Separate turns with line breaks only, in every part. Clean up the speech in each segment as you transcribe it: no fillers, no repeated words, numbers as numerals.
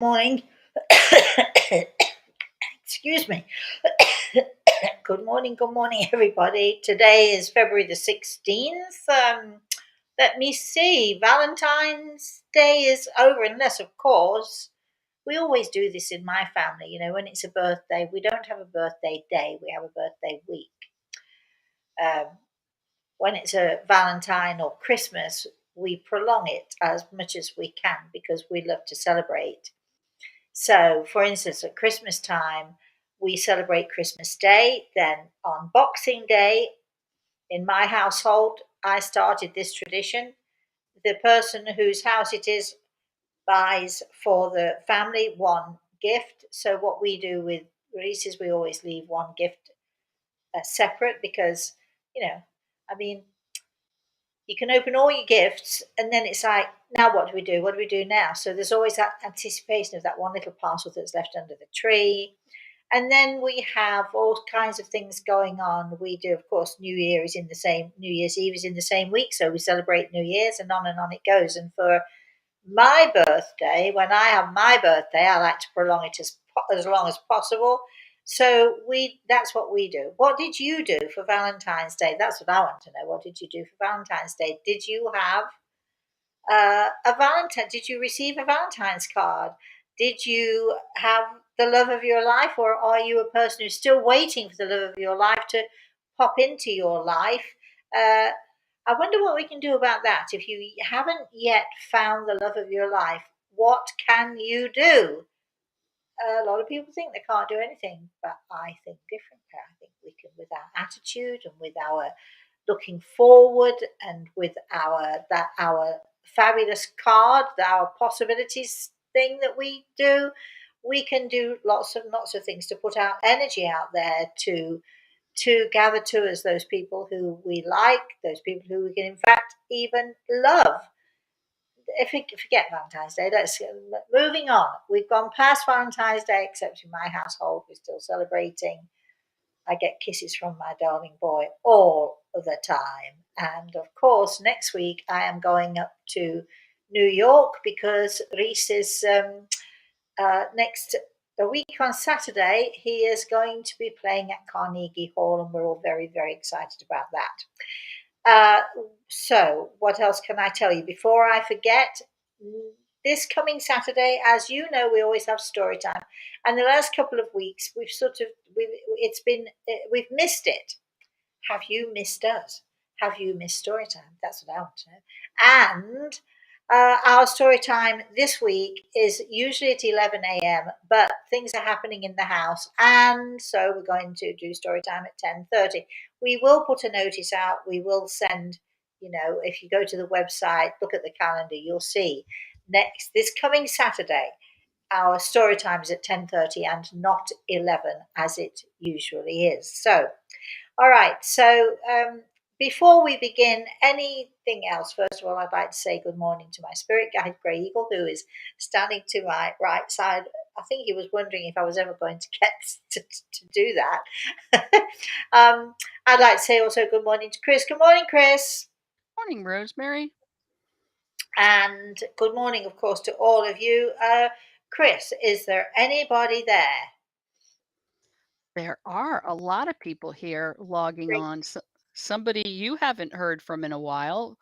Morning. Excuse me. Good morning, everybody. Today is February the 16th. Let me see. Valentine's Day is over, unless, of course, we always do this in my family. When it's a birthday, we don't have a birthday day, we have a birthday week. Um, when it's a Valentine or Christmas, we prolong it as much as we can because we love to celebrate. So, for instance, at Christmas time, we celebrate Christmas Day. Then on Boxing Day, in my household, I started this tradition. The person whose house it is buys for the family one gift. So, what we do with Reese's, we always leave one gift separate because, you know, I mean, you can open all your gifts and then it's like, now what do we do? What do we do now? So there's always that anticipation of that one little parcel that's left under the tree. And then we have all kinds of things going on. We do, of course, New Year's Eve is in the same week, so we celebrate New Year's and on it goes. And for my birthday, when I have my birthday, I like to prolong it as long as possible. So that's what we do. What did you do for Valentine's Day? That's what I want to know. What did you do for Valentine's Day? Did you have a Valentine? Did you receive a Valentine's card? Did you have the love of your life, or are you a person who's still waiting for the love of your life to pop into your life? Uh, I wonder what we can do about that. If you haven't yet found the love of your life, what can you do? A lot of people think they can't do anything, but I think differently. I think we can, with our attitude and with our looking forward and with our fabulous card, our possibilities thing that we do, we can do lots of things to put our energy out there to gather to us those people who we like, those people who we can in fact even love. If we forget Valentine's Day, let's moving on. We've gone past Valentine's Day, except in my household, we're still celebrating. I get kisses from my darling boy all the time. And of course, next week I am going up to New York because Reese is next a week on Saturday. He is going to be playing at Carnegie Hall, and we're all very, very excited about that. So, what else can I tell you before I forget? This coming Saturday, as you know, we always have story time, and the last couple of weeks we've missed it. Have you missed us? Have you missed story time? That's what I want to know. And our story time this week is usually at 11 a.m., but things are happening in the house, and so we're going to do story time at 10:30. We will put a notice out. We will send, if you go to the website, look at the calendar, you'll see this coming Saturday, our story time is at 10:30 and not 11 as it usually is. So, all right. So, before we begin anything else, first of all, I'd like to say good morning to my spirit guide, Grey Eagle, who is standing to my right side. I think he was wondering if I was ever going to get to do that. I'd like to say also good morning to Chris. Good morning, Chris.
Morning, Rosemary.
And good morning, of course, to all of you. Chris, is there anybody there?
There are a lot of people here logging
Great.
on. Somebody you haven't heard from in a while.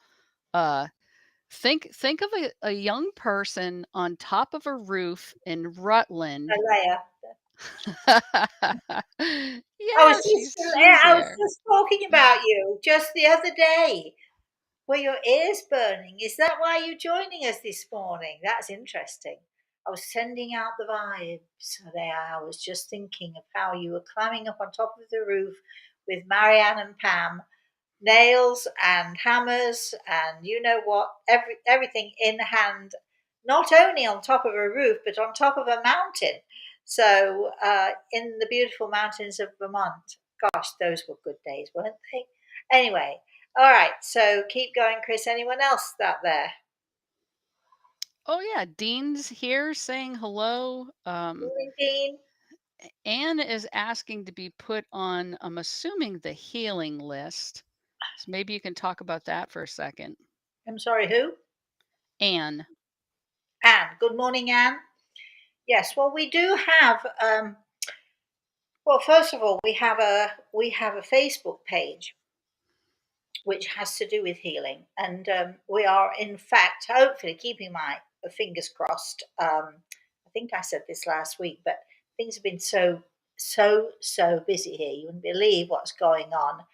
Uh, think of a young person on top of a roof in Rutland.
Alea.
Yeah, she's
I was
there.
just talking about you just the other day. Were your ears burning? Is that why you're joining us this morning? That's interesting. I was sending out the vibes there. I was just thinking of how you were climbing up on top of the roof with Marianne and Pam, nails and hammers, and you know what, everything in hand, not only on top of a roof but on top of a mountain. So in the beautiful mountains of Vermont. Gosh, those were good days, weren't they? Anyway, all right, so keep going, Chris. Anyone else out there?
Oh yeah, Dean's here saying hello.
Morning, Dean.
Anne is asking to be put on, I'm assuming, the healing list. So maybe you can talk about that for a second.
I'm sorry, who?
Anne.
Anne. Good morning, Anne. Yes, well, we do have. Well, first of all, we have a Facebook page which has to do with healing, and we are, in fact, hopefully keeping my fingers crossed. I think I said this last week, but things have been so busy here. You wouldn't believe what's going on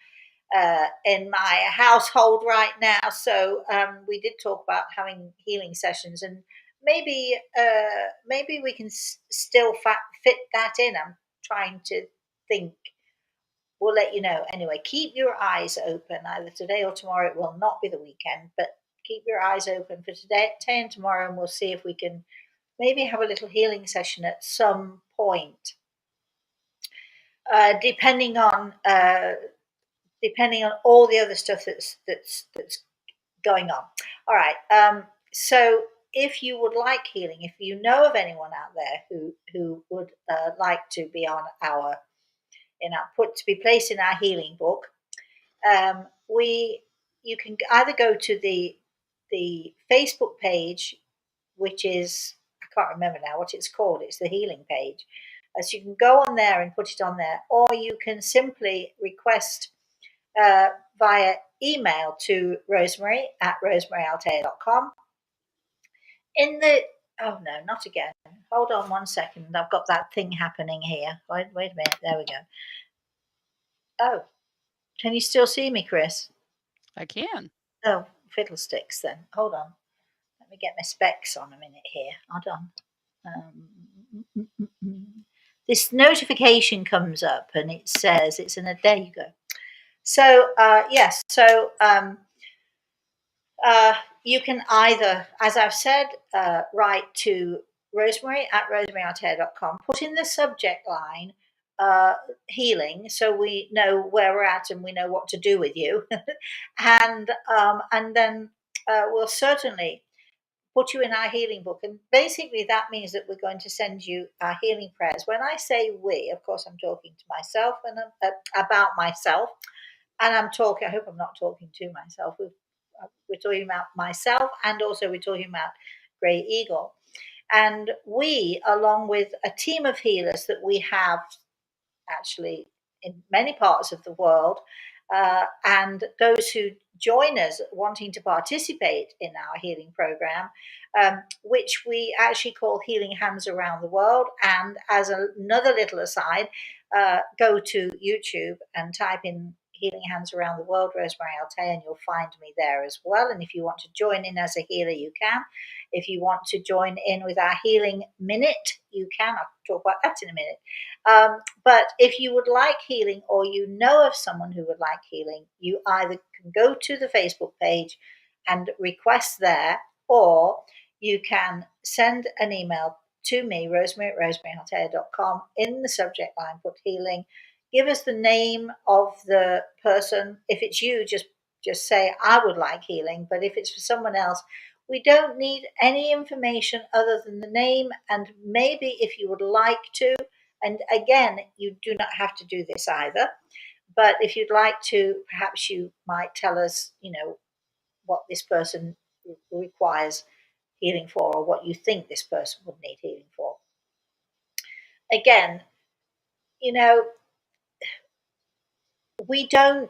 in my household right now. So we did talk about having healing sessions, and maybe we can still fit that in. I'm trying to think. We'll let you know. Anyway, keep your eyes open. Either today or tomorrow. It will not be the weekend, but keep your eyes open for today and tomorrow, and we'll see if we can maybe have a little healing session at some point. Depending on all the other stuff that's going on. All right. So if you would like healing, if you know of anyone out there who would like to be on our put to be placed in our healing book, we you can either go to the Facebook page, which is, I can't remember now what it's called. It's the healing page. So you can go on there and put it on there, or you can simply request uh, via email to Rosemary at rosemaryaltea.com. In the Oh no, not again. Hold on one second. I've got that thing happening here. Wait a minute. There we go. Oh, can you still see me, Chris?
I can.
Oh, fiddlesticks then. Hold on. Let me get my specs on a minute here. Hold on. This notification comes up and it says it's in a. There you go. So yes, so you can either, as I've said, write to Rosemary at rosemaryaltea.com, put in the subject line healing, so we know where we're at and we know what to do with you, and then we'll certainly put you in our healing book. And basically, that means that we're going to send you our healing prayers. When I say we, of course, I'm talking to myself and about myself. And I hope I'm not talking to myself. We're talking about myself, and also we're talking about Grey Eagle. And we, along with a team of healers that we have actually in many parts of the world, and those who join us wanting to participate in our healing program, which we actually call Healing Hands Around the World. And as another little aside, go to YouTube and type in Healing Hands Around the World, Rosemary Altea, and you'll find me there as well. And if you want to join in as a healer, you can. If you want to join in with our Healing Minute, you can. I'll talk about that in a minute. But if you would like healing, or you know of someone who would like healing, you either can go to the Facebook page and request there, or you can send an email to me, Rosemary at rosemaryaltea.com. In the subject line, put healing. Give us the name of the person. If it's you, just say, I would like healing. But if it's for someone else, we don't need any information other than the name, and maybe if you would like to, and again, you do not have to do this either, but if you'd like to, perhaps you might tell us, what this person requires healing for, or what you think this person would need healing for. Again, you know, we don't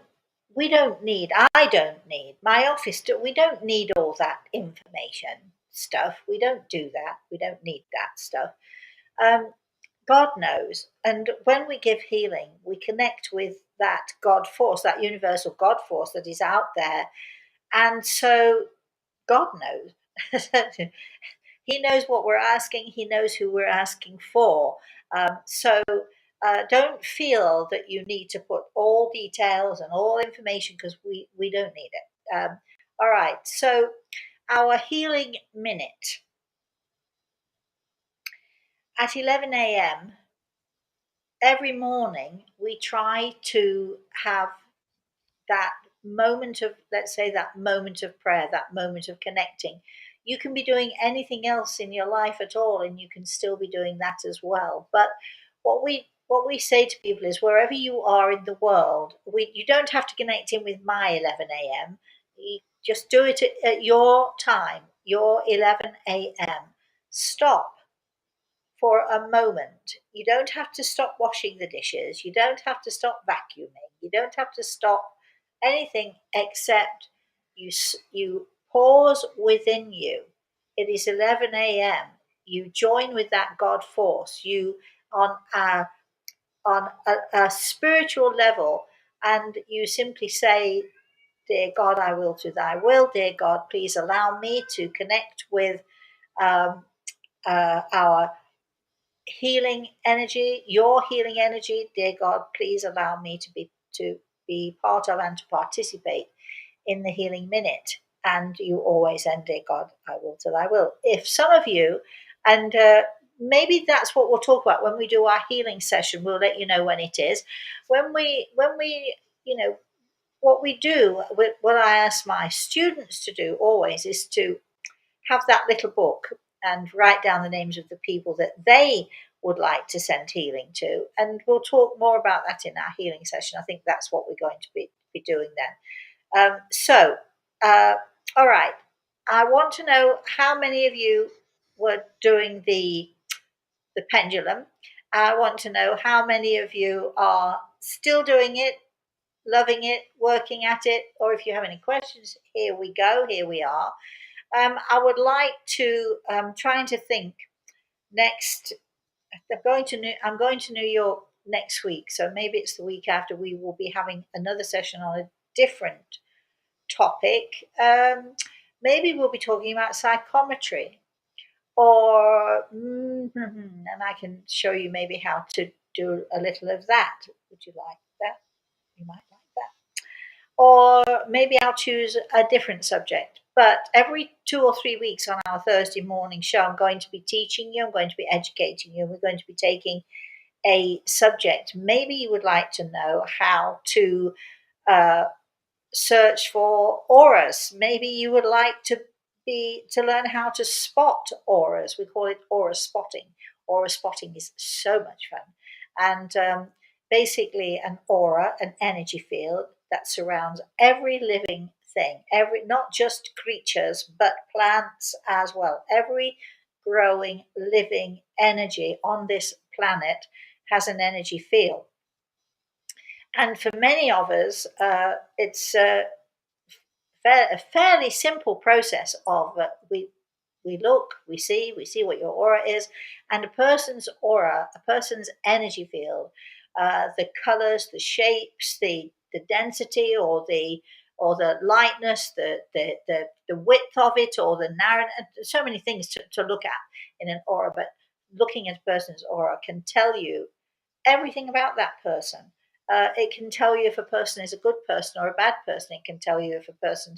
I don't need my office, we don't need all that information stuff. We don't do that. We don't need that stuff. Um, God knows. And when we give healing, we connect with that God force, that universal God force that is out there. And so God knows. He knows what we're asking, He knows who we're asking for. So don't feel that you need to put all details and all information, because we don't need it. All right, so our healing minute at 11 a.m. every morning, we try to have that moment of, let's say, that moment of prayer, that moment of connecting. You can be doing anything else in your life at all, and you can still be doing that as well. But what we say to people is, wherever you are in the world, you don't have to connect in with my 11 a.m. You just do it at your time, your 11 a.m. Stop for a moment. You don't have to stop washing the dishes. You don't have to stop vacuuming. You don't have to stop anything except you pause within you. It is 11 a.m. You join with that God force. You on a a spiritual level, and you simply say, "Dear God, I will to Thy will. Dear God, please allow me to connect with um, our healing energy, your healing energy. Dear God, please allow me to be part of and to participate in the healing minute." And you always end, "Dear God, I will till I will." If some of you, and maybe that's what we'll talk about when we do our healing session. We'll let you know when it is. When we, what we do, what I ask my students to do always is to have that little book and write down the names of the people that they would like to send healing to. And we'll talk more about that in our healing session. I think that's what we're going to be doing then. So, all right. I want to know how many of you were doing the pendulum. I want to know how many of you are still doing it, loving it, working at it, or if you have any questions, here we go. Here we are. I would like to trying to think next. I'm going to New York next week, so maybe it's the week after. We will be having another session on a different topic. Maybe we'll be talking about psychometry, or and I can show you maybe how to do a little of that. Would you like that? You might like that. Or maybe I'll choose a different subject. But every 2 or 3 weeks on our Thursday morning show, I'm going to be teaching you, I'm going to be educating you, we're going to be taking a subject. Maybe you would like to know how to uh, search for auras. Maybe you would like to learn how to spot auras. We call it aura spotting. Aura spotting is so much fun, and basically, an aura, an energy field that surrounds every living thing, every not just creatures but plants as well. Every growing, living energy on this planet has an energy field, and for many of us, it's a fairly simple process of we look, we see what your aura is, and a person's aura, a person's energy field, the colors, the shapes, the density, or the lightness, the width of it, or the narrowness. So many things to look at in an aura, but looking at a person's aura can tell you everything about that person. It can tell you if a person is a good person or a bad person. It can tell you if a person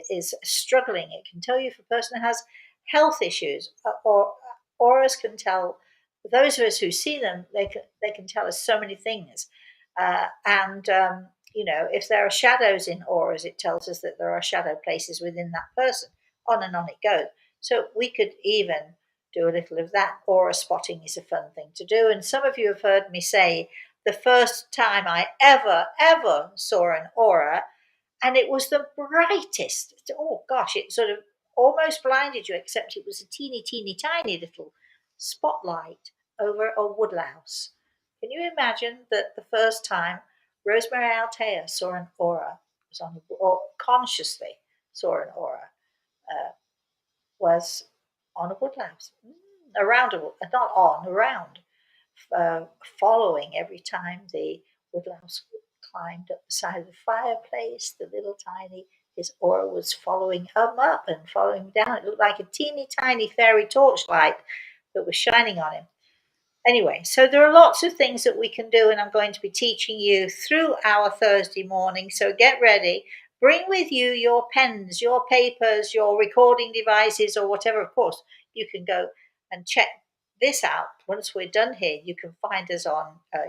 is struggling. It can tell you if a person has health issues. Or auras can tell those of us who see them. They can tell us so many things. And if there are shadows in auras, it tells us that there are shadow places within that person. On and on it goes. So we could even do a little of that. Aura spotting is a fun thing to do. And some of you have heard me say the first time I ever saw an aura, and it was the brightest. Oh gosh, it sort of almost blinded you, except it was a teeny, tiny little spotlight over a woodlouse. Can you imagine that the first time Rosemary Altea saw an aura, or consciously saw an aura, uh, was on a woodlouse, around not on, around, following every time the woodlouse climbed up the side of the fireplace. The little tiny, his aura was following him up and following him down. It looked like a teeny tiny fairy torchlight that was shining on him. Anyway, so there are lots of things that we can do, and I'm going to be teaching you through our Thursday morning. So get ready. Bring with you your pens, your papers, your recording devices, or whatever. Of course, you can go and check this out. Once we're done here, you can find us on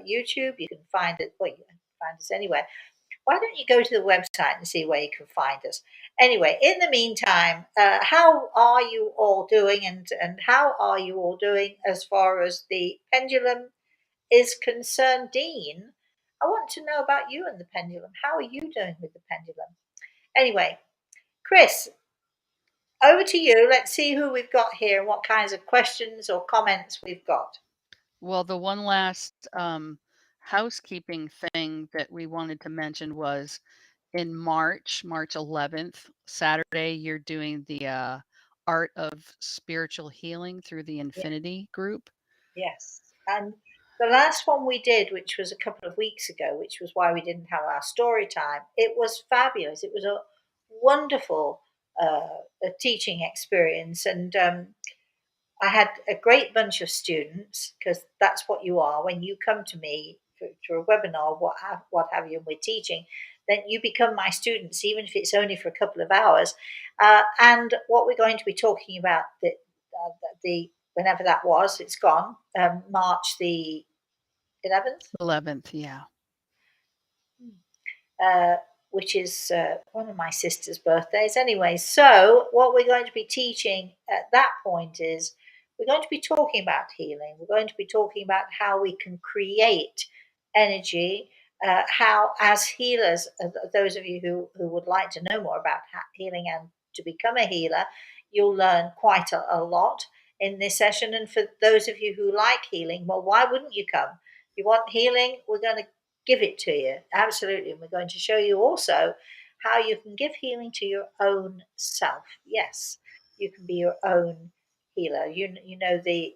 YouTube. You can find it, well, you can find us anywhere. Why don't you go to the website and see where you can find us? Anyway, in the meantime, how are you all doing, and how are you all doing as far as the pendulum is concerned? Dean, I want to know about you and the pendulum. How are you doing with the pendulum? Anyway, Chris, over to you. Let's see who we've got here and what kinds of questions or comments we've got.
Well, the one last housekeeping thing that we wanted to mention was in March 11th, Saturday, you're doing the Art of Spiritual Healing through the
Yeah,
Infinity group.
yes. And the last one we did, which was a couple of weeks ago, which was why we didn't have our story time, it was fabulous. It was a wonderful a teaching experience. And I had a great bunch of students because that's what you are when you come to me for a webinar, what have you, and we're teaching. Then you become my students, even if it's only for a couple of hours. And what we're going to be talking about the whenever that was, it's gone. March the 11th.
11th, yeah.
uh, which is one of my sister's birthdays. Anyway, so what we're going to be teaching at that point is we're going to be talking about healing. We're going to be talking about how we can create energy, how, as healers, those of you who would like to know more about healing and to become a healer, you'll learn quite a lot in this session. And for those of you who like healing, well, why wouldn't you come? You want healing? We're going to give it to you. Absolutely. And we're going to show you also how you can give healing to your own self. Yes, you can be your own healer. You know the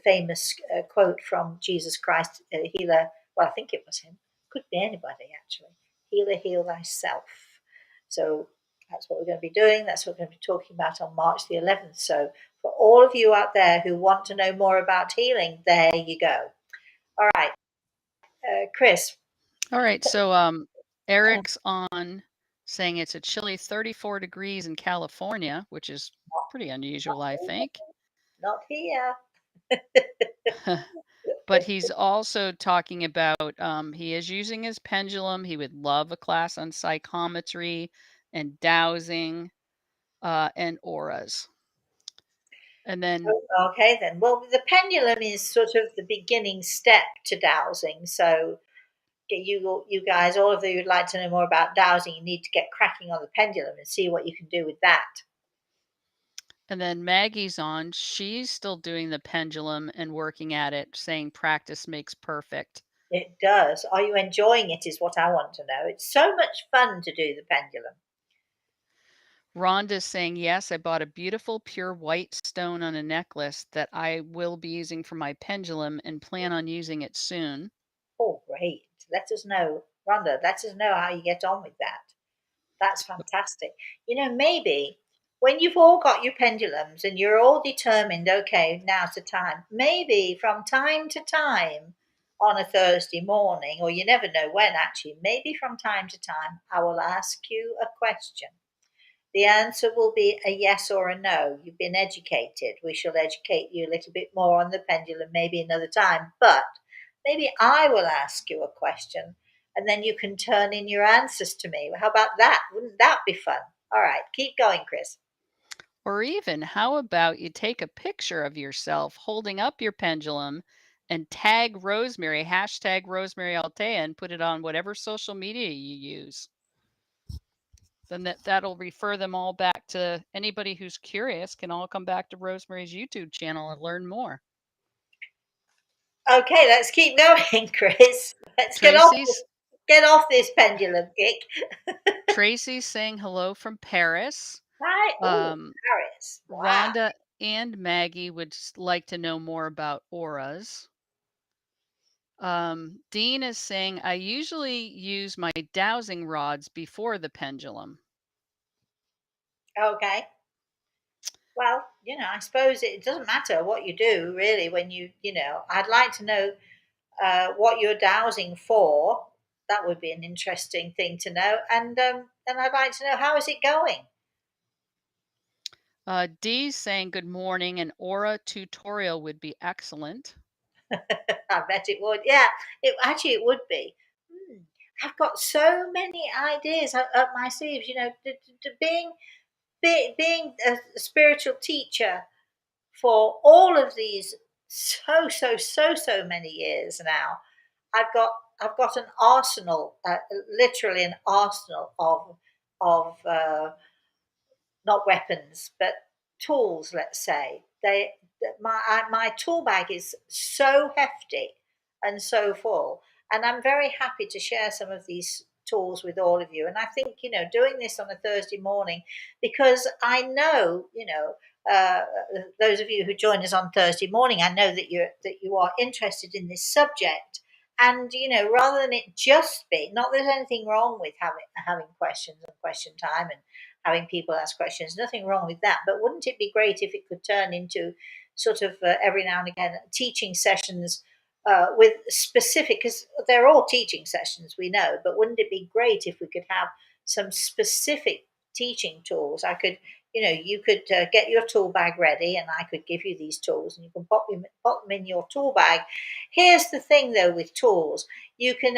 famous quote from Jesus Christ, healer. Well, I think it was him. Could be anybody actually. Healer, heal thyself. So that's what we're going to be doing. That's what we're going to be talking about on March the 11th. So for all of you out there who want to know more about healing, there you go. All right, Chris.
All right, so Eric's on saying it's a chilly 34 degrees in California, which is pretty unusual, I think.
Not here.
But he's also talking about he is using his pendulum. He would love a class on psychometry and dowsing and auras. And then
Okay, then. Well, the pendulum is sort of the beginning step to dowsing. So, you guys, all of you who'd like to know more about dowsing, you need to get cracking on the pendulum and see what you can do with that.
Maggie's on. She's still doing the pendulum and working at it, saying practice makes perfect.
It does. Are you enjoying it? Is what I want to know. It's so much fun to do the pendulum.
Rhonda's saying, yes, I bought a beautiful pure white stone on a necklace that I will be using for my pendulum and plan on using it soon.
Oh, great. Let us know, Rhonda, let us know how you get on with that. That's fantastic. Maybe when you've all got your pendulums and you're all determined, okay, now's the time, maybe from time to time on a Thursday morning, or you never know when actually, maybe from time to time, I will ask you a question. The answer will be a yes or a no. You've been educated. We shall educate you a little bit more on the pendulum maybe another time. But maybe I will ask you a question and then you can turn in your answers to me. How about that? Wouldn't that be fun? All right, keep going, Chris.
Or even, how about you take a picture of yourself holding up your pendulum and tag Rosemary, hashtag Rosemary Altea, and put it on whatever social media you use. Then that'll refer them all back to anybody who's curious can all come back to Rosemary's YouTube channel and learn more.
Okay, let's keep going, Chris. Let's
Tracy's
get off this pendulum kick.
Tracy's saying hello from Paris.
Right. Oh,
Um,
Paris. Wow.
Rhonda and Maggie would like to know more about auras. Dean is saying, I usually use my dowsing rods before the pendulum.
Okay. Well, I suppose it doesn't matter what you do really when I'd like to know what you're dowsing for. That would be an interesting thing to know. And I'd like to know how is it going?
Dee's saying, good morning. An aura tutorial would be excellent.
I bet it would. Yeah, it would be. Hmm. I've got so many ideas up my sleeves. Being a spiritual teacher for all of these so many years now. I've got I've got an arsenal, literally an arsenal of not weapons, but tools. Let's say my tool bag is so hefty and so full, and I'm very happy to share some of these tools with all of you. And I think doing this on a Thursday morning, because I know those of you who join us on Thursday morning, I know that you are interested in this subject. And rather than it just be, not that there's anything wrong with having questions and question time and having people ask questions, nothing wrong with that. But wouldn't it be great if it could turn into sort of every now and again teaching sessions with specific, because they're all teaching sessions, we know, but wouldn't it be great if we could have some specific teaching tools? I could, you could get your tool bag ready, and I could give you these tools, and you can pop them in your tool bag. Here's the thing, though, with tools, you can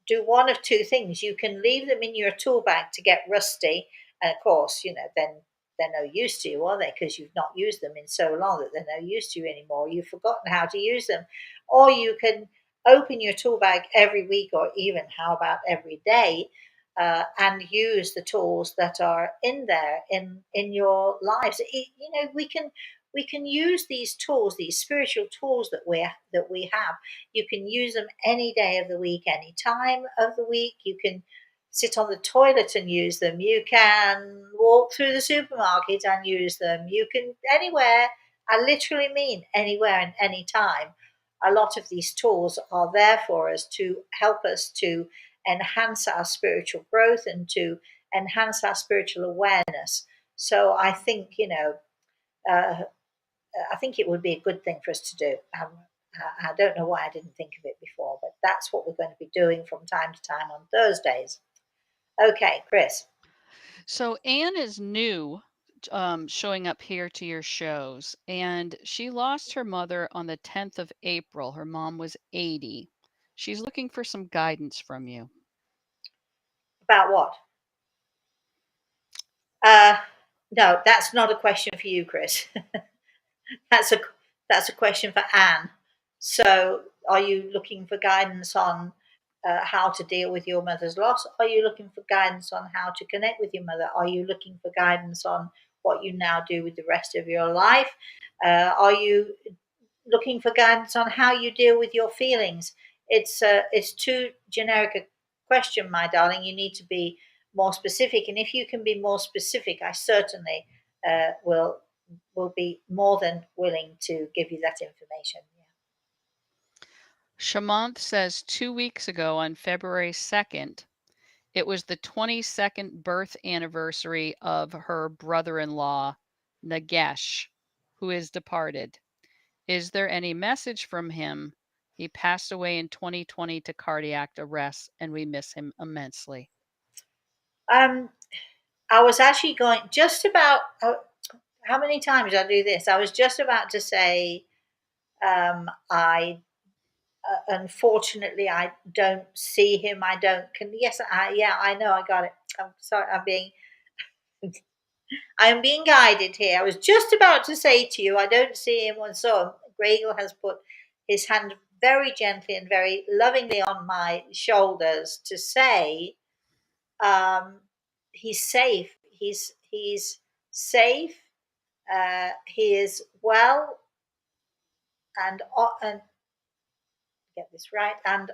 do one of two things. You can leave them in your tool bag to get rusty, and of course, then they're no use to you, are they? Because you've not used them in so long that they're no use to you anymore. You've forgotten how to use them. Or you can open your tool bag every week, or even how about every day, and use the tools that are in there in your lives. We can use these tools, these spiritual tools that we have. You can use them any day of the week, any time of the week. You can sit on the toilet and use them. You can walk through the supermarket and use them. You can anywhere. I literally mean anywhere and any time. A lot of these tools are there for us to help us to enhance our spiritual growth and to enhance our spiritual awareness. So uh, I think it would be a good thing for us to do. I don't know why I didn't think of it before, but that's what we're going to be doing from time to time on Thursdays. Okay, Chris.
So Anne is new showing up here to your shows, and she lost her mother on the 10th of April. Her mom was 80. She's looking for some guidance from you.
About what? Uh, no, that's not a question for you, Chris. that's a that's a question for Anne. So, are you looking for guidance on how to deal with your mother's loss? Are you looking for guidance on how to connect with your mother? Are you looking for guidance on what you now do with the rest of your life? Are you looking for guidance on how you deal with your feelings? It's too generic a question, my darling. You need to be more specific, and if you can be more specific, I certainly will be more than willing to give you that information. Yeah.
Shamanth says 2 weeks ago on February 2nd, it was the 22nd birth anniversary of her brother in law, Nagesh, who is departed. Is there any message from him? He passed away in 2020 to cardiac arrest, and we miss him immensely.
Um, I was actually going just about. How many times did I do this? I was just about to say I unfortunately, I don't see him. I don't. Yes, yeah, I know. I got it. I'm sorry. I am being guided here. I was just about to say to you, I don't see him. And so Gregel has put his hand very gently and very lovingly on my shoulders to say, um, he's safe. He's safe. He is well, and get this right. And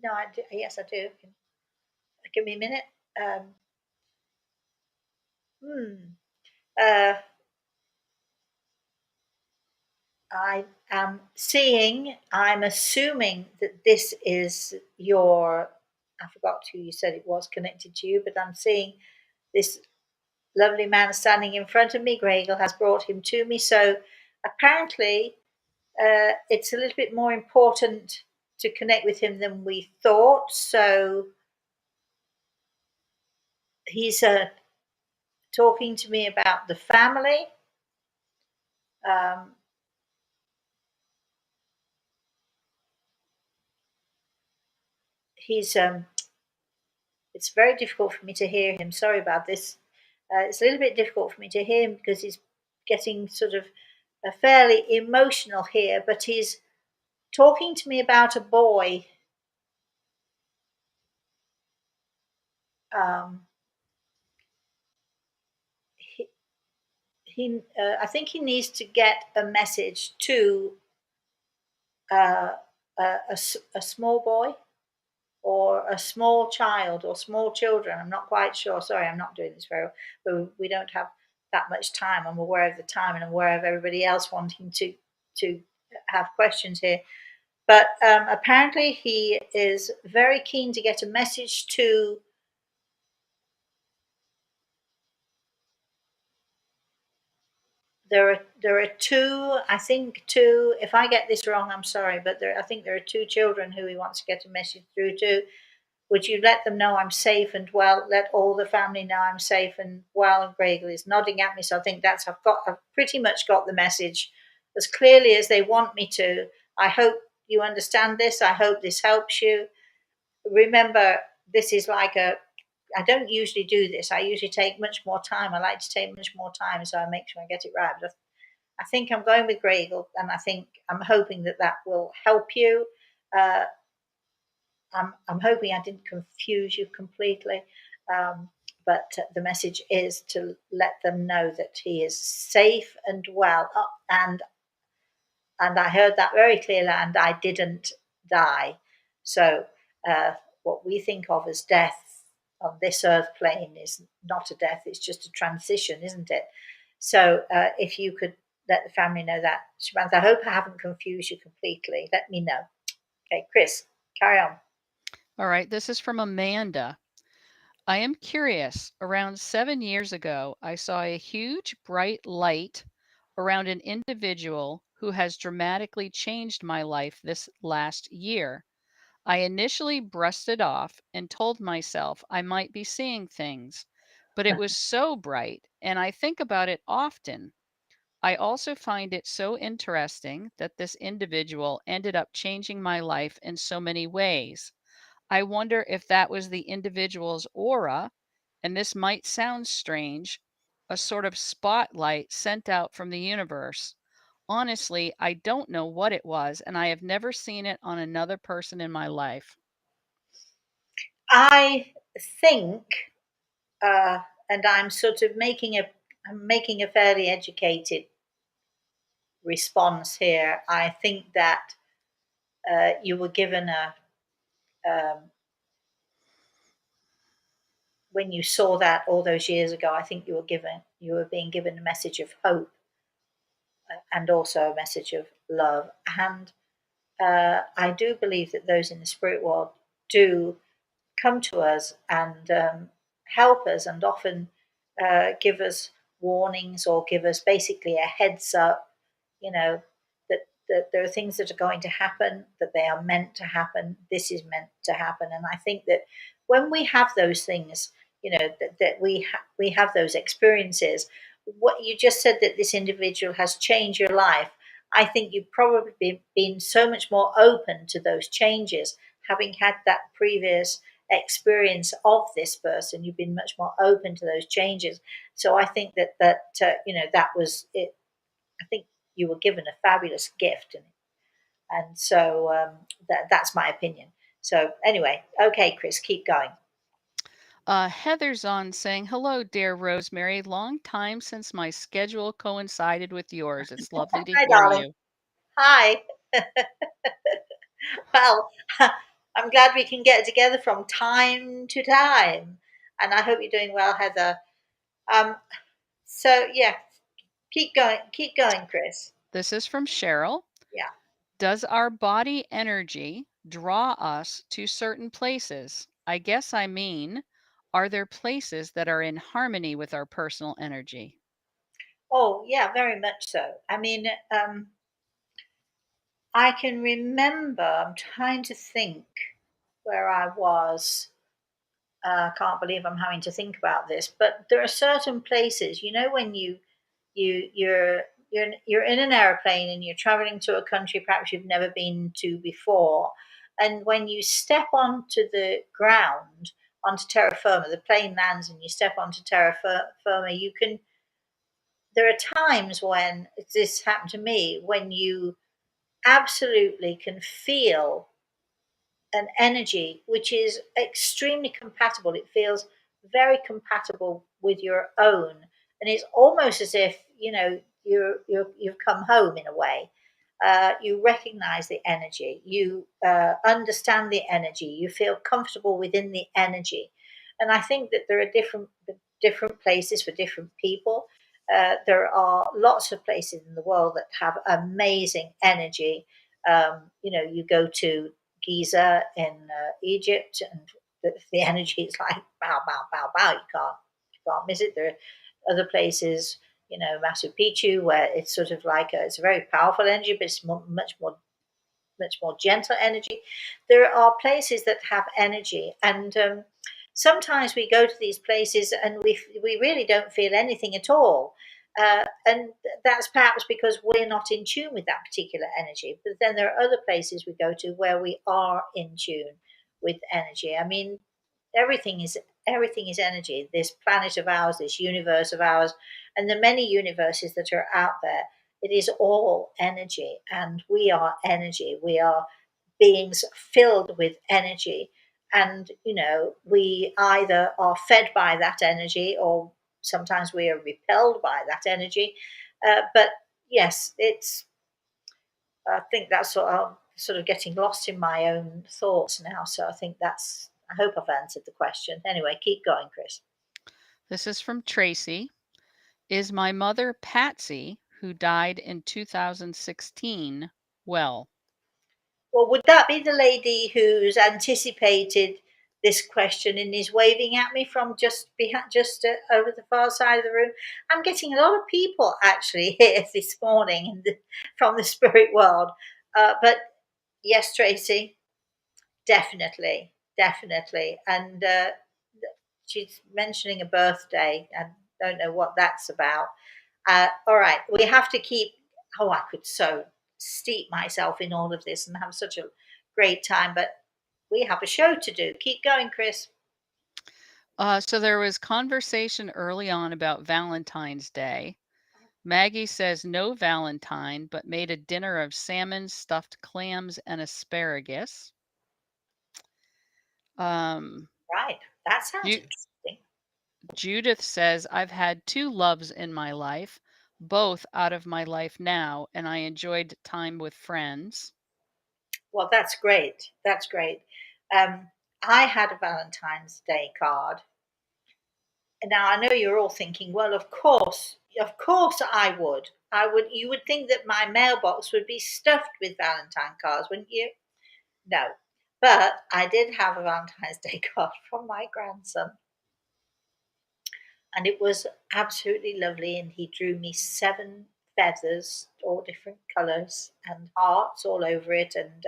I do, yes, I do. Give me a minute. Um, hmm. Uh, I'm assuming that this is I forgot who you said it was connected to you, but I'm seeing this lovely man standing in front of me. Gregel has brought him to me. So apparently, it's a little bit more important to connect with him than we thought. So he's talking to me about the family. Um, he's It's very difficult for me to hear him. Sorry about this. It's a little bit difficult for me to hear him because he's getting sort of fairly emotional here, but he's talking to me about a boy. Um, I think he needs to get a message to uh, a small boy or a small child or small children. I'm not quite sure. Sorry, I'm not doing this very well. But we don't have that much time. I'm aware of the time and I'm aware of everybody else wanting to have questions here. But apparently, he is very keen to get a message to. There are two. I think two. If I get this wrong, I'm sorry, but I think there are two children who he wants to get a message through to. Would you let them know I'm safe and well? Let all the family know I'm safe and well. And Gregor is nodding at me, so I think I've pretty much got the message as clearly as they want me to. I hope you understand this. I hope this helps you. Remember, this is like a. I don't usually do this. I usually take much more time. I like to take much more time, so I make sure I get it right. But I think I'm going with Gregor, and I'm hoping that will help you. Uh, I'm hoping I didn't confuse you completely. But the message is to let them know that he is safe and well. And I heard that very clearly, and I didn't die. So, uh, what we think of as death on this earth plane is not a death, it's just a transition, isn't it? So, if you could let the family know that. Samantha, I hope I haven't confused you completely. Let me know. Okay, Chris, carry on.
All right, this is from Amanda. I am curious. Around 7 years ago, I saw a huge bright light around an individual who has dramatically changed my life this last year. I initially brushed it off and told myself I might be seeing things, but it was so bright, and I think about it often. I also find it so interesting that this individual ended up changing my life in so many ways. I wonder if that was the individual's aura, and this might sound strange, a sort of spotlight sent out from the universe. Honestly, I don't know what it was, and I have never seen it on another person in my life.
I think, uh, and I'm making a fairly educated response here. I think that you were given um, when you saw that all those years ago. I think you were being given a message of hope and also a message of love. And I do believe that those in the spirit world do come to us and help us and often give us warnings or give us basically a heads up, you know, that there are things that are going to happen, that they are meant to happen, this is meant to happen. And I think that when we have those things, that we have those experiences, what you just said that this individual has changed your life, I think you've probably been so much more open to those changes, having had that previous experience of this person. You've been much more open to those changes. So I think that was it. I think you were given a fabulous gift, and so that's my opinion. So anyway, okay, Chris, keep going.
Heather's on saying, "Hello, dear Rosemary. Long time since my schedule coincided with yours. It's lovely to
Hi,
hear
darling.
you."
Hi. Well, I'm glad we can get together from time to time, and I hope you're doing well, Heather. Um, so yeah, keep going, Chris.
This is from Cheryl.
Yeah.
Does our body energy draw us to certain places? I guess I mean, are there places that are in harmony with our personal energy?
Oh, yeah, very much so. I mean, I can remember. I'm trying to think where I was. I can't believe I'm having to think about this, but there are certain places, when you you're in an airplane and you're traveling to a country perhaps you've never been to before, and when you step onto the ground, onto terra firma, the plane lands and you step onto terra firma, you can. There are times when this happened to me when you absolutely can feel an energy which is extremely compatible. It feels very compatible with your own. And it's almost as if you've come home in a way. You recognize the energy, you understand the energy, you feel comfortable within the energy. And I think that there are different places for different people. There are lots of places in the world that have amazing energy. You go to Giza in Egypt, and the energy is like bow, bow, bow, bow. You can't miss it. There are other places, Machu Picchu, where it's sort of like it's a very powerful energy, but it's much more gentle energy. There are places that have energy, and sometimes we go to these places and we really don't feel anything at all. And that's perhaps because we're not in tune with that particular energy. But then there are other places we go to where we are in tune with energy. I mean, everything is everything is energy. This planet of ours, this universe of ours, and the many universes that are out there, it is all energy, and we are energy. We are beings filled with energy, and we either are fed by that energy, or sometimes we are repelled by that energy. But yes, it's I think that's what I'm sort of getting lost in my own thoughts now. So I think I hope I've answered the question. Anyway, keep going, Chris.
This is from Tracy. Is my mother Patsy, who died in 2016, well?
Well, would that be the lady who's anticipated this question and is waving at me from just behind, just over the far side of the room? I'm getting a lot of people actually here this morning from the spirit world. But yes, Tracy, definitely, definitely. And she's mentioning a birthday. I don't know what that's about. All right, we have to keep. Oh, I could so steep myself in all of this and have such a great time, but we have a show to do. Keep going, Chris.
So there was conversation early on about Valentine's Day. Maggie says no Valentine, but made a dinner of salmon, stuffed clams, and asparagus. Um,
Right, that sounds
Ju-
interesting.
Judith says, I've had two loves in my life, both out of my life now, and I enjoyed time with friends.
Well, that's great. That's great. Um, I had a Valentine's Day card. Now I know you're all thinking, well, of course, I would. I would. You would think that my mailbox would be stuffed with Valentine cards, wouldn't you? No. But I did have a Valentine's Day card from my grandson, and it was absolutely lovely. And he drew me 7 feathers, all different colours, and hearts all over it. And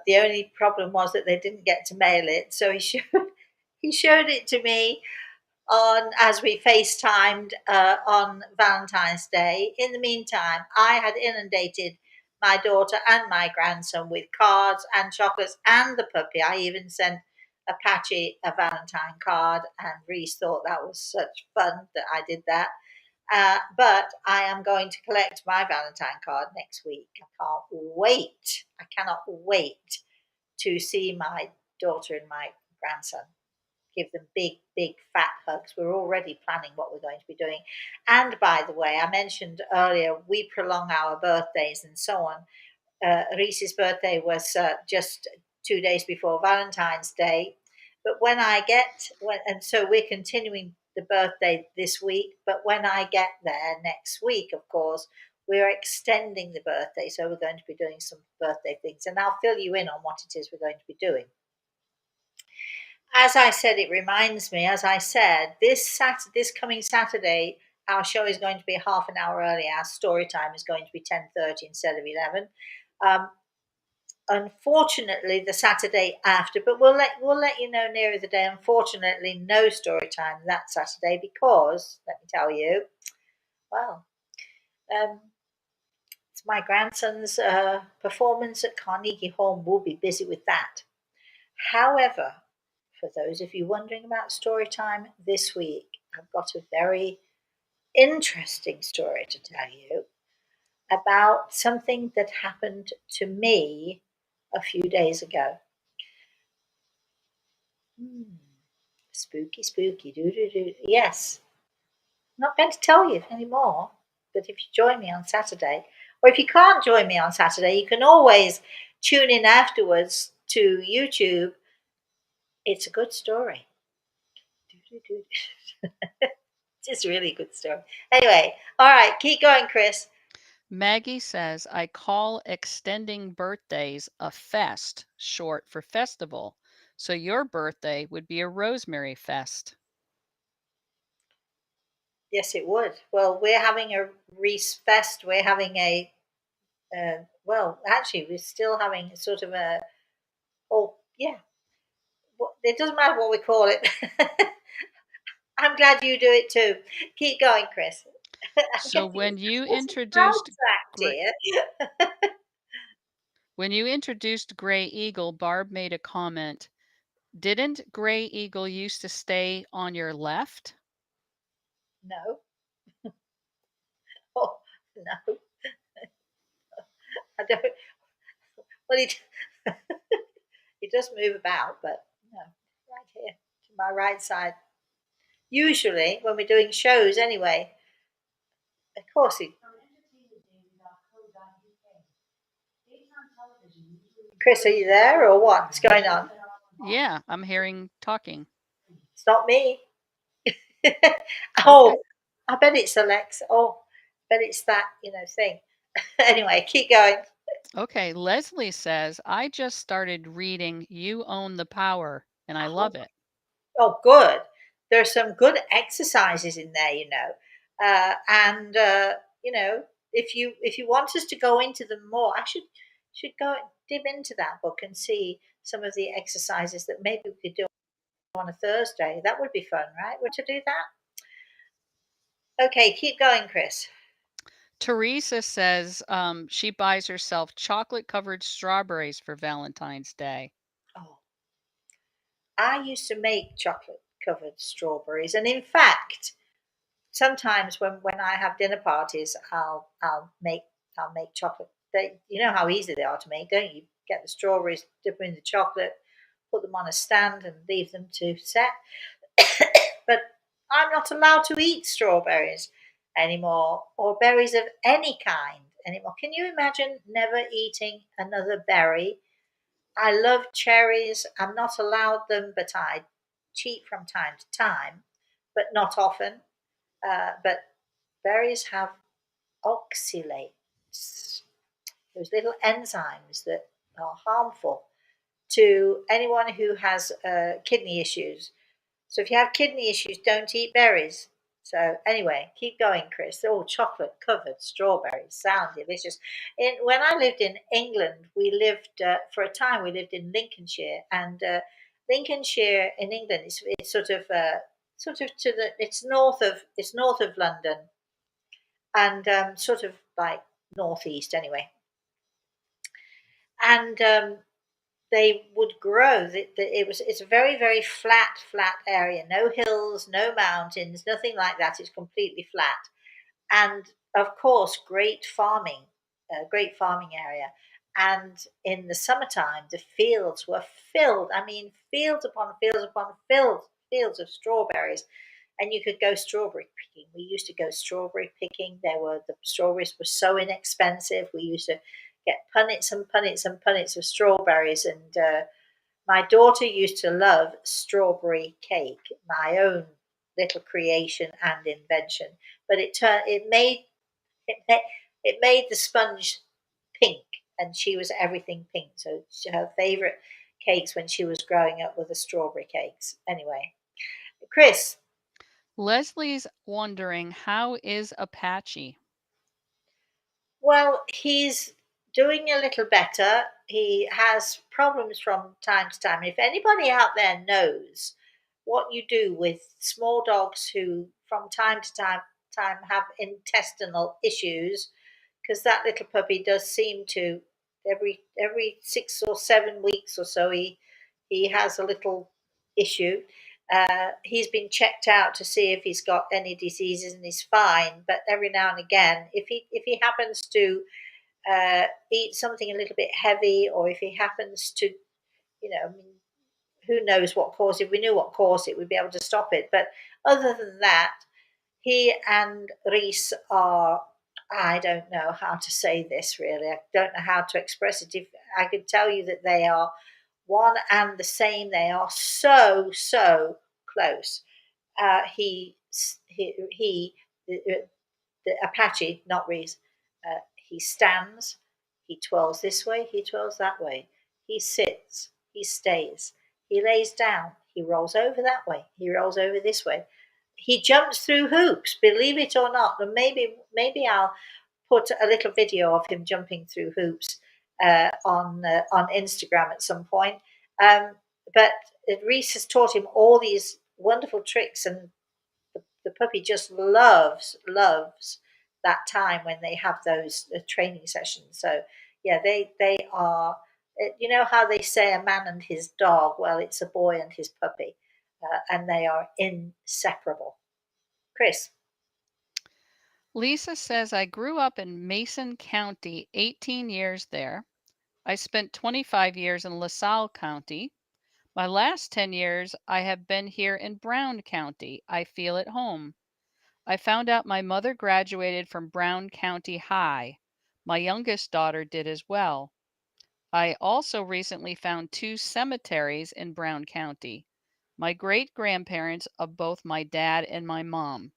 the only problem was that they didn't get to mail it, so he showed it to me on as we FaceTimed on Valentine's Day. In the meantime, I had inundated my daughter and my grandson with cards and chocolates and the puppy. I even sent Apache a Valentine card, and Reese thought that was such fun that I did that. But I am going to collect my Valentine card next week. I can't wait. I cannot wait to see my daughter and my grandson, give them big, big fat hugs. We're already planning what we're going to be doing. And by the way, I mentioned earlier, we prolong our birthdays and so on. Reese's birthday was just 2 days before Valentine's Day. But and so we're continuing the birthday this week. But when I get there next week, of course, we're extending the birthday. So we're going to be doing some birthday things. And I'll fill you in on what it is we're going to be doing. As I said, it reminds me. As I said, this coming Saturday, our show is going to be half an hour early. Our story time is going to be 10:30 instead of 11. Um, Unfortunately, the Saturday after, but we'll let you know nearer the day. Unfortunately, no story time that Saturday because let me tell you, well, um, it's my grandson's performance at Carnegie Hall. We'll be busy with that. However, for those of you wondering about story time this week, I've got a very interesting story to tell you about something that happened to me a few days ago. Hmm. Spooky, spooky, doo doo doo. Yes, not going to tell you anymore, but if you join me on Saturday, or if you can't join me on Saturday, you can always tune in afterwards to YouTube. It's a good story. It's a really good story. Anyway, all right, keep going, Chris.
Maggie says, I call extending birthdays a fest, short for festival. So your birthday would be a Rosemary fest.
Yes, it would. Well, we're having a Reese Fest. We're having a, well, actually, we're still having sort of a, oh, yeah, it doesn't matter what we call it. I'm glad you do it too. Keep going, Chris. I'm
So
getting
when you introduced
sidetracked
Gra-
here.
when you introduced Gray Eagle, Barb made a comment. Didn't Gray Eagle used to stay on your left?
No. Oh, no. I don't. Well, he does move about, but no, right here to my right side. Usually, when we're doing shows, anyway. Of course, he. Chris, are you there or what's going on?
Yeah, I'm hearing talking.
It's not me.
Okay.
Oh, I bet it's Alexa. Oh, I bet it's that thing. Anyway, keep going.
Okay. Leslie says, I just started reading You Own the Power and I
Oh,
love it.
oh, good. There's some good exercises in there, and if you want us to go into them more, I should go dip into that book and see some of the exercises that maybe we could do on a Thursday. That would be fun, right? Would you do that? Okay, keep going, Chris.
Teresa says she buys herself chocolate covered strawberries for Valentine's Day.
Oh, I used to make chocolate covered strawberries, and in fact, sometimes when I have dinner parties, I'll make chocolate. You know how easy they are to make, don't you? Get the strawberries, dip them in the chocolate, put them on a stand, and leave them to set. But I'm not allowed to eat strawberries anymore, or berries of any kind anymore. Can you imagine never eating another berry? I love cherries. I'm not allowed them, but I cheat from time to time, but not often. But berries have oxalates, those little enzymes that are harmful to anyone who has kidney issues. So if you have kidney issues, don't eat berries. So anyway, keep going, Chris. Oh, chocolate covered strawberries sound delicious. When I lived in England, we lived for a time. We lived in Lincolnshire, and Lincolnshire in England it's sort of to the it's north of London, and sort of like northeast anyway. And they would grow. It's a very very flat area. No hills, no mountains, nothing like that. It's completely flat, and of course, great farming area. And in the summertime, the fields were filled. I mean, fields upon fields upon fields of strawberries, and you could go strawberry picking. We used to go strawberry picking. The strawberries were so inexpensive. We used to get punnets and punnets and punnets of strawberries, and my daughter used to love strawberry cake, my own little creation and invention. But it made, it made the sponge pink, and she was everything pink. So her favorite cakes when she was growing up were the strawberry cakes. Anyway, Chris.
Leslie's wondering, how is Apache?
Well, he's doing a little better. He has problems from time to time. If anybody out there knows what you do with small dogs who, from time to time have intestinal issues, because that little puppy does seem to every 6 or 7 weeks or so he has a little issue. He's been checked out to see if he's got any diseases and he's fine. But every now and again, if he happens to eat something a little bit heavy, or if he happens to, I mean, who knows what caused it? If we knew what caused it, we'd be able to stop it. But other than that, he and Reese are, I don't know how to say this really. I don't know how to express it. If I could tell you that they are one and the same, they are so, so close. He the Apache, not Reese, he stands, he twirls this way, he twirls that way. He sits, he stays, he lays down, he rolls over that way, he rolls over this way. He jumps through hoops, believe it or not. And maybe I'll put a little video of him jumping through hoops on Instagram at some point. Um, but Reese has taught him all these wonderful tricks, and the puppy just loves that time when they have those training sessions. So yeah, they are. You know how they say a man and his dog? Well, it's a boy and his puppy, and they are inseparable. Chris.
Lisa says, I grew up in Mason County, 18 years there. I spent 25 years in LaSalle County. My last 10 years, I have been here in Brown County. I feel at home. I found out my mother graduated from Brown County High. My youngest daughter did as well. I also recently found two cemeteries in Brown County. My great grandparents of both my dad and my mom.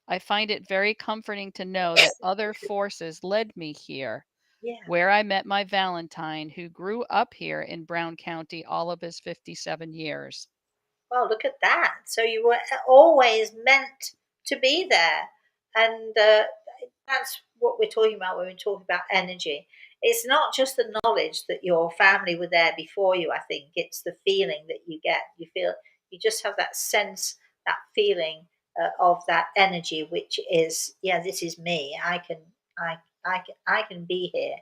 I find it very comforting to know that other forces led me here,
Yeah.
where I met my Valentine, who grew up here in Brown County all of his 57 years.
Well, look at that. So you were always meant to be there. And that's what we're talking about when we're talking about energy. It's not just the knowledge that your family were there before you, I think. It's the feeling that you get. You feel, you just have that sense, that feeling of that energy, which is, yeah, this is me. I can be here.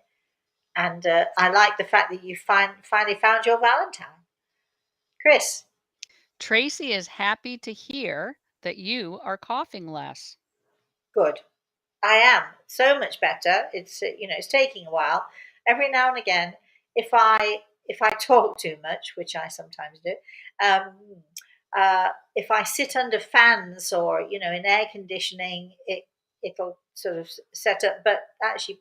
And I like the fact that you finally found your Valentine. Chris.
Tracy is happy to hear that you are coughing less.
Good. I am so much better. It's taking a while. Every now and again, if I talk too much, which I sometimes do, um, if I sit under fans or in air conditioning, it'll sort of set up. But actually,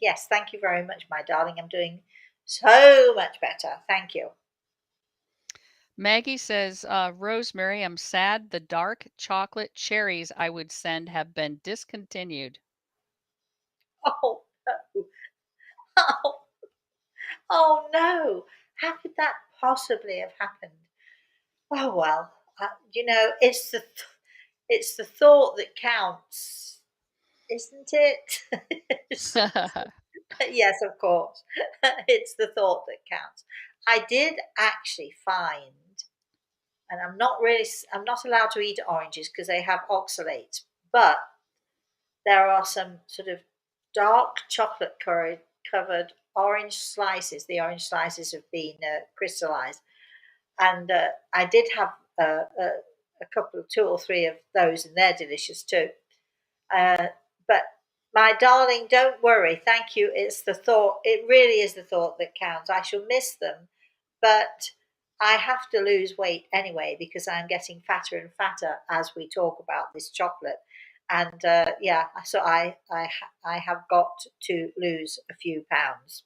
yes, thank you very much, my darling. I'm doing so much better. Thank you.
Maggie says, Rosemary, I'm sad the dark chocolate cherries I would send have been discontinued.
Oh no! Oh, oh no! How could that possibly have happened? Oh well, it's the thought that counts, isn't it? Yes, of course, it's the thought that counts. I did actually find, and I'm not allowed to eat oranges because they have oxalates, but there are some sort of dark chocolate covered orange slices. The orange slices have been crystallized, and I did have a couple of two or three of those, and they're delicious too. Uh, but my darling, don't worry. Thank you. It's the thought. It really is the thought that counts. I shall miss them, but I have to lose weight anyway because I'm getting fatter and fatter as we talk about this chocolate. And yeah, so I have got to lose a few pounds.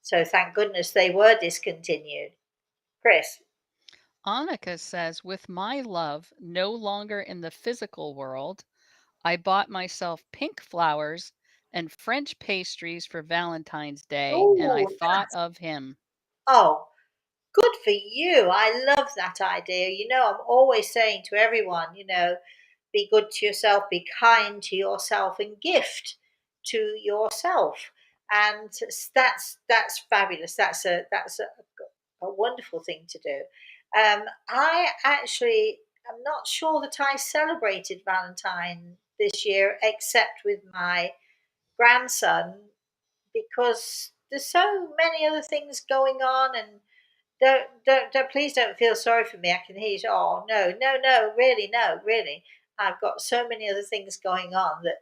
So thank goodness they were discontinued. Chris.
Annika says, with my love no longer in the physical world, I bought myself pink flowers and French pastries for Valentine's Day, and I
Oh,
thought of him.
oh, good for you. I love that idea. I'm always saying to everyone, be good to yourself, be kind to yourself, and gift to yourself. And that's fabulous. That's a wonderful thing to do. I actually am not sure that I celebrated Valentine this year, except with my grandson, because there's so many other things going on. And don't please don't feel sorry for me. I can hear you. Oh no, no, no, really, no, really. I've got so many other things going on that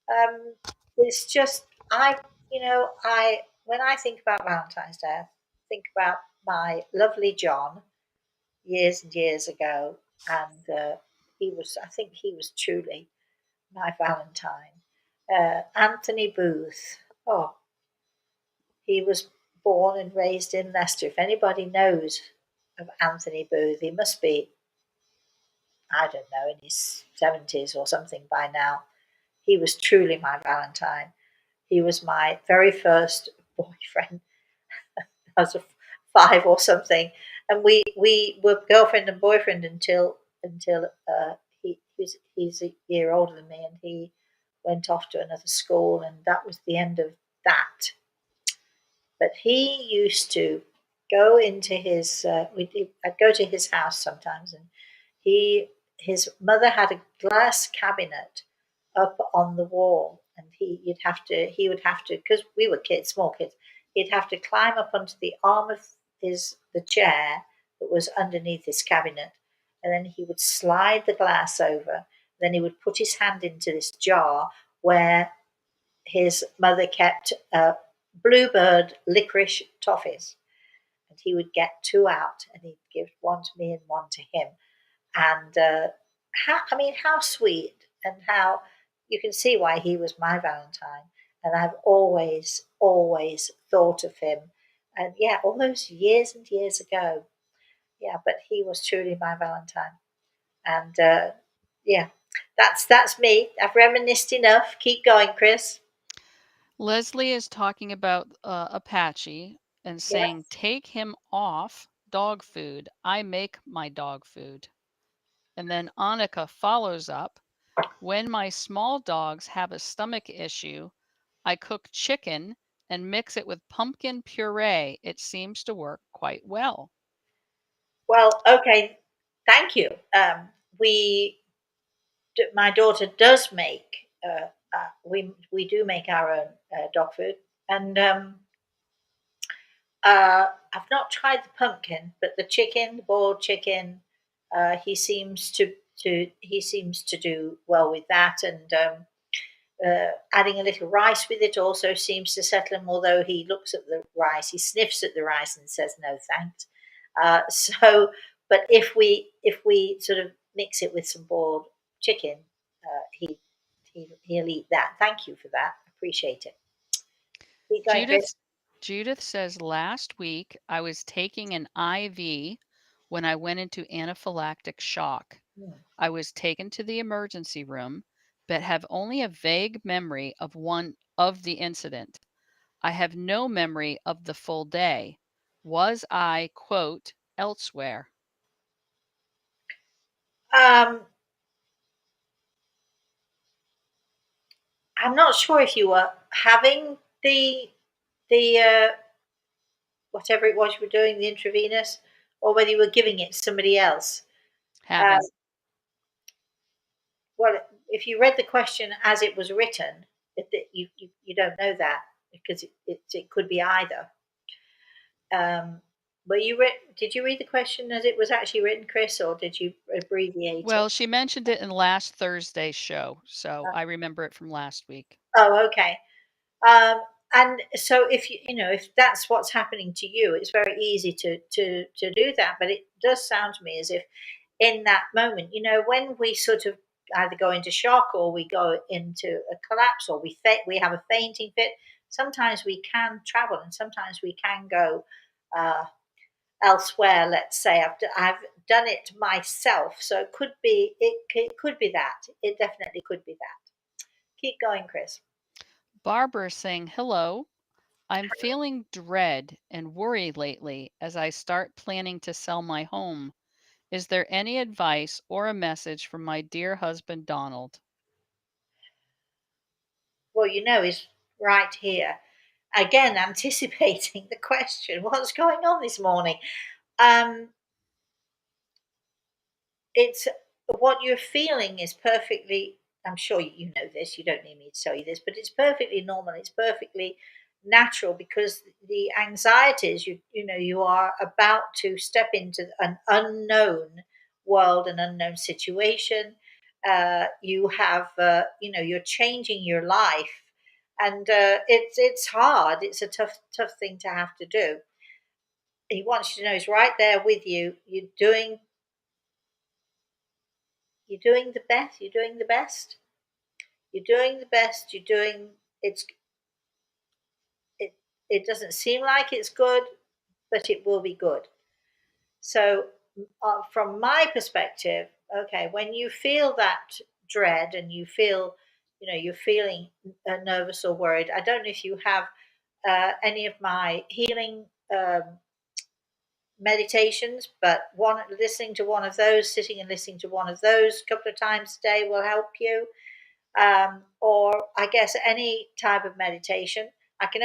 um, it's just I when I think about Valentine's Day, I think about my lovely John years and years ago, and I think he was truly my Valentine. Anthony Booth. Oh, he was born and raised in Leicester. If anybody knows of Anthony Booth, he must be, I don't know, in his 70s or something by now. He was truly my Valentine. He was my very first boyfriend. I was 5 or something, and we were girlfriend and boyfriend until he's a year older than me, and he went off to another school, and that was the end of that. But he used to go into his. I'd go to his house sometimes, and he his mother had a glass cabinet up on the wall, and he would have to, because we were kids, small kids. He'd have to climb up onto the arm of the chair that was underneath his cabinet, and then he would slide the glass over. Then he would put his hand into this jar where his mother kept bluebird licorice toffees, and he would get 2 out, and he'd give one to me and one to him. And how sweet, and how you can see why he was my Valentine. And I've always thought of him. And yeah, all those years and years ago. Yeah, but he was truly my Valentine. And yeah, that's me. I've reminisced enough. Keep going, Chris.
Leslie is talking about Apache and saying,
Yes.
take him off dog food. I make my dog food. And then Annika follows up, when my small dogs have a stomach issue, I cook chicken and mix it with pumpkin puree. It seems to work quite well.
Well, okay. Thank you. We My daughter does make. We do make our own dog food, and I've not tried the pumpkin, but the chicken, the boiled chicken, he seems to do well with that, and adding a little rice with it also seems to settle him. Although he looks at the rice, he sniffs at the rice and says no thanks. But if we sort of mix it with some boiled chicken, he'll eat that. Thank you for that. Appreciate it. Keep going, Chris.
Judith Judith says last week I was taking an IV when I went into anaphylactic shock.
Hmm.
I was taken to the emergency room, but have only a vague memory of one of the incident. I have no memory of the full day. Was I, quote, elsewhere?
Um, I'm not sure if you were having the whatever it was you were doing, the intravenous, or whether you were giving it to somebody else. Uh,
Having.
well, if you read the question as it was written, you don't know that, because it could be either. Um, but did you read the question as it was actually written, Chris, or did you abbreviate it?
Well, she mentioned it in last Thursday's show, so I remember it from last week.
Oh, okay. Um, and so if that's what's happening to you, it's very easy to do that. But it does sound to me as if in that moment, when we sort of either go into shock or we go into a collapse or we have a fainting fit, sometimes we can travel and sometimes we can go uh, elsewhere. Let's say I've done it myself, so it could be that. It definitely could be that. Keep going, Chris.
Barbara is saying, hello. I'm feeling dread and worry lately as I start planning to sell my home. Is there any advice or a message from my dear husband, Donald?
Well, is right here. Again, anticipating the question, what's going on this morning? Um, it's what you're feeling is perfectly. I'm sure you know this. You don't need me to tell you this, but it's perfectly normal. It's perfectly natural, because the anxieties you are about to step into an unknown world, an unknown situation. You're changing your life, and it's hard. It's a tough thing to have to do. He wants you to know he's right there with you. you're doing the best. You're doing the best. You're doing the best. You're doing it's it. It doesn't seem like it's good, but it will be good. So, from my perspective, okay, when you feel that dread and you feel, you're feeling nervous or worried, I don't know if you have any of my healing meditations, but listening to one of those, sitting and listening to one of those a couple of times a day will help you. Or I guess any type of meditation. I can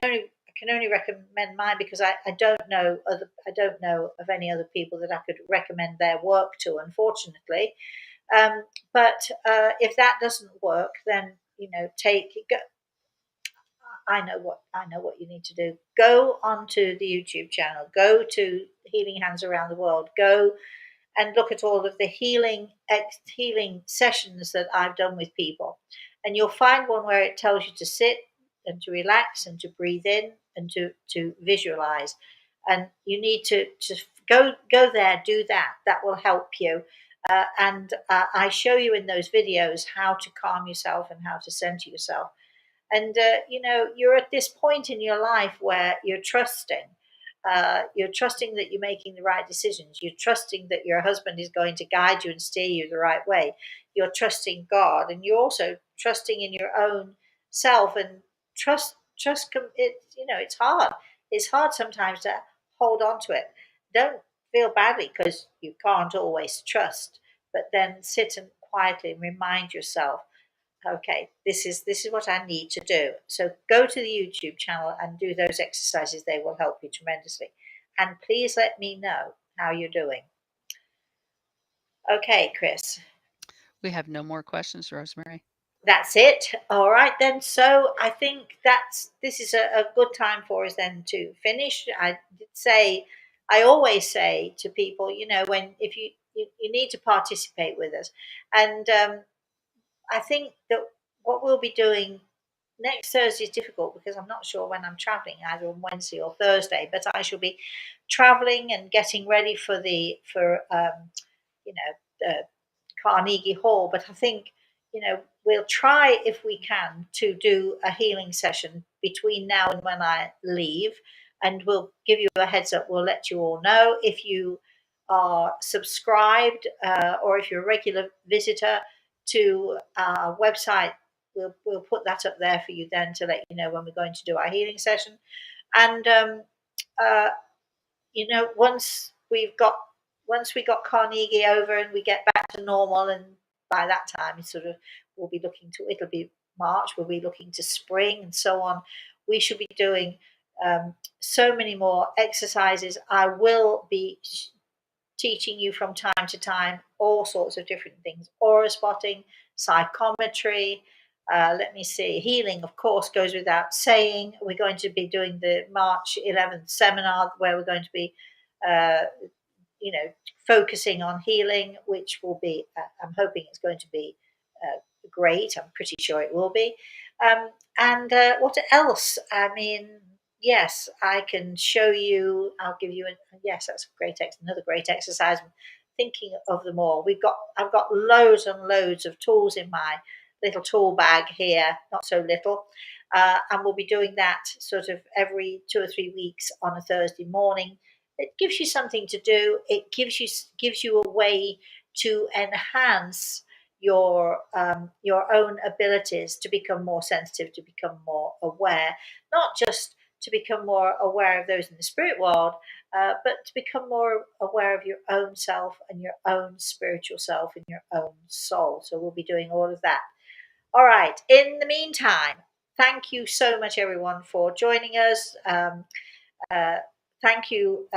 only recommend mine because I don't know of any other people that I could recommend their work to, unfortunately. But if that doesn't work, then take go, I know what you need to do. Go onto the YouTube channel. Go to Healing Hands Around the World. Go and look at all of the healing sessions that I've done with people, and you'll find one where it tells you to sit and to relax and to breathe in and to visualize, and you need to just go there, do that. That will help you. And I show you in those videos how to calm yourself and how to center yourself. And you're at this point in your life where you're trusting. You're trusting that you're making the right decisions. You're trusting that your husband is going to guide you and steer you the right way. You're trusting God, and you're also trusting in your own self. And it's hard. It's hard sometimes to hold on to it. Don't feel badly because you can't always trust, but then sit and quietly and remind yourself, okay, this is what I need to do. So go to the YouTube channel and do those exercises. They will help you tremendously. And please let me know how you're doing. Okay, Chris.
We have no more questions, Rosemary.
That's it. All right then. So I think this is a good time for us then to finish. I always say to people, when if you need to participate with us, and I think that what we'll be doing next Thursday is difficult because I'm not sure when I'm traveling, either on Wednesday or Thursday. But I shall be traveling and getting ready for you know Carnegie Hall. But I think we'll try if we can to do a healing session between now and when I leave, and we'll give you a heads up. We'll let you all know if you are subscribed or if you're a regular visitor to our website. We'll put that up there for you then to let you know when we're going to do our healing session. And uh, once we got Carnegie over and we get back to normal, and by that time it'll be March. We'll be looking to spring and so on. We should be doing so many more exercises. I will be teaching you from time to time all sorts of different things: aura spotting, psychometry. Let me see. Healing, of course, goes without saying. We're going to be doing the March 11th seminar where we're going to be, uh, you know, focusing on healing, which will be, I'm hoping it's going to be great. I'm pretty sure it will be. And what else? I mean, yes, I can show you. I'll give you yes, that's another great exercise. I'm thinking of them all. I've got loads and loads of tools in my little tool bag here, not so little. And we'll be doing that sort of every 2 or 3 weeks on a Thursday morning. It gives you something to do. It gives you a way to enhance your own abilities to become more sensitive, to become more aware, not just to become more aware of those in the spirit world, but to become more aware of your own self and your own spiritual self and your own soul. So we'll be doing all of that. All right. In the meantime, thank you so much, everyone, for joining us. Uh, Thank you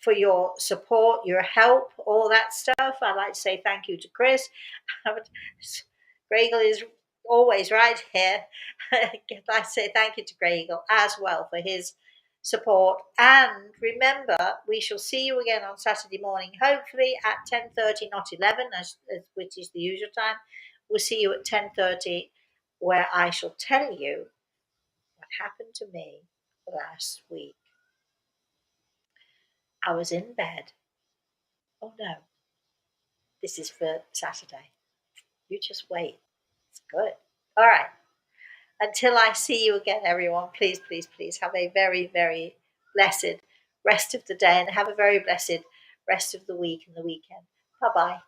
for your support, your help, all that stuff. I'd like to say thank you to Chris. Greg is always right here. I'd like to say thank you to Greg as well for his support. And remember, we shall see you again on Saturday morning, hopefully at 10:30, not 11, which is the usual time. We'll see you at 10:30, where I shall tell you what happened to me last week. I was in bed. Oh no, This is for Saturday. You just wait. It's good. All right. Until I see you again, everyone, please, please, please have a very, very blessed rest of the day and have a very blessed rest of the week and the weekend. Bye bye.